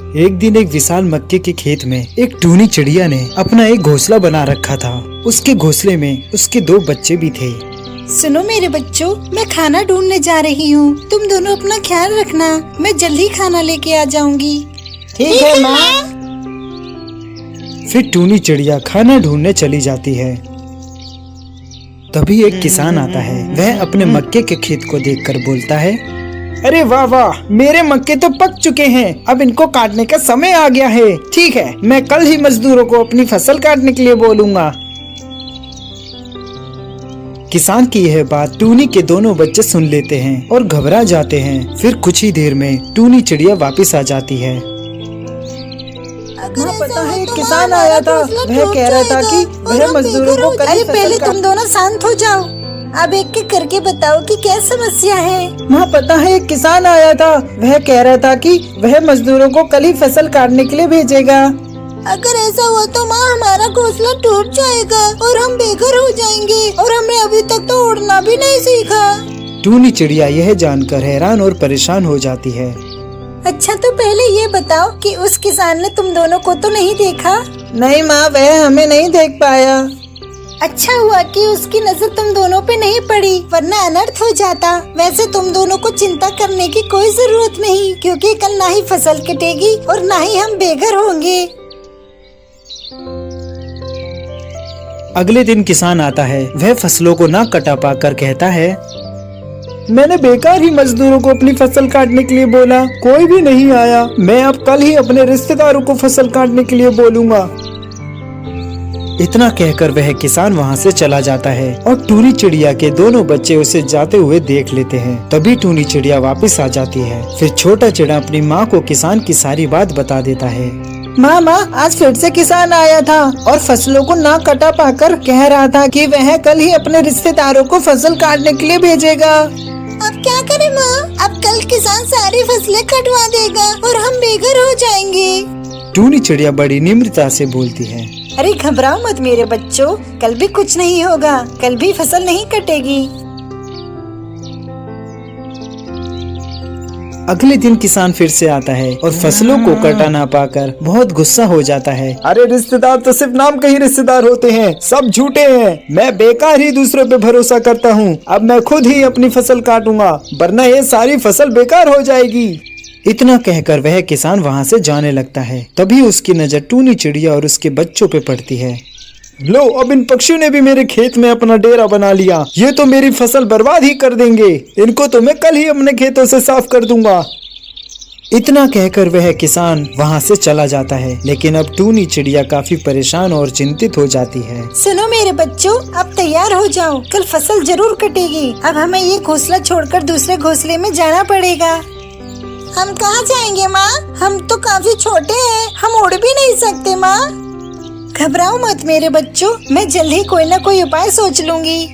एक दिन एक विशाल मक्के के खेत में एक टूनी चिड़िया ने अपना एक घोंसला बना रखा था। उसके घोंसले में उसके 2 बच्चे भी थे। सुनो मेरे बच्चों, मैं खाना ढूंढने जा रही हूँ। तुम दोनों अपना ख्याल रखना, मैं जल्दी खाना लेके आ जाऊंगी। ठीक है माँ। फिर टूनी चिड़िया खाना ढूंढने चली जाती है। तभी एक किसान आता है। वह अपने मक्के के खेत को देखकर बोलता है, अरे वाह वाह, मेरे मक्के तो पक चुके हैं। अब इनको काटने का समय आ गया है। ठीक है, मैं कल ही मजदूरों को अपनी फसल काटने के लिए बोलूँगा। किसान की यह बात टूनी के दोनों बच्चे सुन लेते हैं और घबरा जाते हैं। फिर कुछ ही देर में टूनी चिड़िया वापस आ जाती है। माँ पता है, किसान आया था। वह कह रहा था कि वह मजदूरों को कल ही अरे फसल पहले तुम दोनों शांत हो जाओ। अब एक एक करके बताओ कि क्या समस्या है। माँ पता है, एक किसान आया था। वह कह रहा था कि वह मजदूरों को कल ही फसल काटने के लिए भेजेगा। अगर ऐसा हुआ तो माँ हमारा घोंसला टूट जाएगा और हम बेघर हो जाएंगे, और हमने अभी तक तो उड़ना भी नहीं सीखा। टूनी चिड़िया यह जानकर हैरान और परेशान हो जाती है। अच्छा तो पहले ये बताओ कि उस किसान ने तुम दोनों को तो नहीं देखा? नहीं माँ, वह हमें नहीं देख पाया। अच्छा हुआ कि उसकी नजर तुम दोनों पे नहीं पड़ी, वरना अनर्थ हो जाता। वैसे तुम दोनों को चिंता करने की कोई जरूरत नहीं, क्योंकि कल ना ही फसल कटेगी और ना ही हम बेघर होंगे। अगले दिन किसान आता है। वह फसलों को ना कटा पाकर कहता है, मैंने बेकार ही मजदूरों को अपनी फसल काटने के लिए बोला, कोई भी नहीं आया। मैं अब कल ही अपने रिश्तेदारों को फसल काटने के लिए बोलूँगा। इतना कहकर वह किसान वहाँ से चला जाता है और टूनी चिड़िया के दोनों बच्चे उसे जाते हुए देख लेते हैं। तभी टूनी चिड़िया वापस आ जाती है। फिर छोटा चिड़ा अपनी माँ को किसान की सारी बात बता देता है। माँ आज फिर से किसान आया था और फसलों को ना कटा पाकर कह रहा था कि वह कल ही अपने रिश्तेदारों को फसल काटने के लिए भेजेगा। अब क्या करें माँ? अब कल किसान सारी फसलें कटवा देगा और हम बेघर हो जाएंगे। टूनी चिड़िया बड़ी निम्रता से बोलती है, अरे घबराओ मत मेरे बच्चों, कल भी कुछ नहीं होगा, कल भी फसल नहीं कटेगी। अगले दिन किसान फिर से आता है और फसलों को कटा ना पाकर बहुत गुस्सा हो जाता है। अरे रिश्तेदार तो सिर्फ नाम के ही रिश्तेदार होते हैं, सब झूठे हैं। मैं बेकार ही दूसरों पे भरोसा करता हूँ। अब मैं खुद ही अपनी फसल काटूंगा, वरना ये सारी फसल बेकार हो जाएगी। इतना कहकर वह किसान वहाँ से जाने लगता है। तभी उसकी नजर टूनी चिड़िया और उसके बच्चों पे पड़ती है। लो, अब इन पक्षियों ने भी मेरे खेत में अपना डेरा बना लिया। ये तो मेरी फसल बर्बाद ही कर देंगे। इनको तो मैं कल ही अपने खेतों से साफ कर दूंगा। इतना कहकर वह किसान वहाँ से चला जाता है। लेकिन अब टूनी चिड़िया काफी परेशान और चिंतित हो जाती है। सुनो मेरे बच्चों, अब तैयार हो जाओ, कल फसल जरूर कटेगी। अब हमें ये घोंसला छोड़कर दूसरे घोंसले में जाना पड़ेगा। हम कहाँ जाएंगे माँ? हम तो काफी छोटे हैं, हम उड़ भी नहीं सकते माँ। घबराओ मत मेरे बच्चों, मैं जल्द ही कोई न कोई उपाय सोच लूंगी।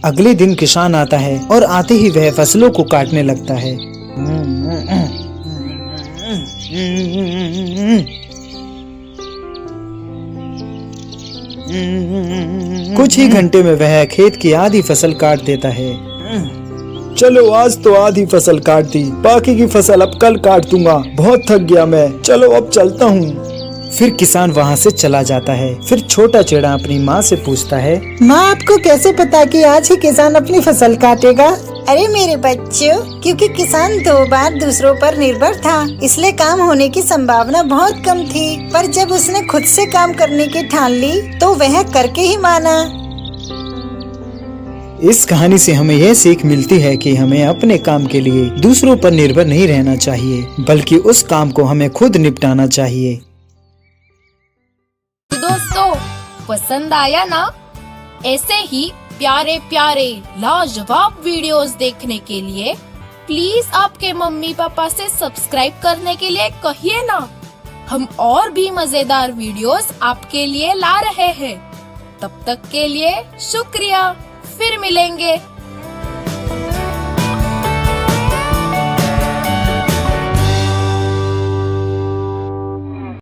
अगले दिन किसान आता है और आते ही वह फसलों को काटने लगता है। कुछ ही घंटे में वह खेत की आधी फसल काट देता है। चलो, आज तो आधी फसल काट दी, बाकी की फसल अब कल काट दूंगा। बहुत थक गया मैं, चलो अब चलता हूँ। फिर किसान वहाँ से चला जाता है। फिर छोटा चिड़ा अपनी माँ से पूछता है, माँ आपको कैसे पता कि आज ही किसान अपनी फसल काटेगा? अरे मेरे बच्चों, क्योंकि किसान 2 बार दूसरों पर निर्भर था, इसलिए काम होने की संभावना बहुत कम थी। पर जब उसने खुद से काम करने की ठान ली तो वह करके ही माना। इस कहानी से हमें यह सीख मिलती है कि हमें अपने काम के लिए दूसरों पर निर्भर नहीं रहना चाहिए, बल्कि उस काम को हमें खुद निपटाना चाहिए। दोस्तों, पसंद आया ना? ऐसे ही प्यारे प्यारे लाजवाब वीडियोस देखने के लिए प्लीज आपके मम्मी पापा से सब्सक्राइब करने के लिए कहिए ना। हम और भी मजेदार वीडियोस आपके लिए ला रहे हैं। तब तक के लिए शुक्रिया। फिर मिलेंगे।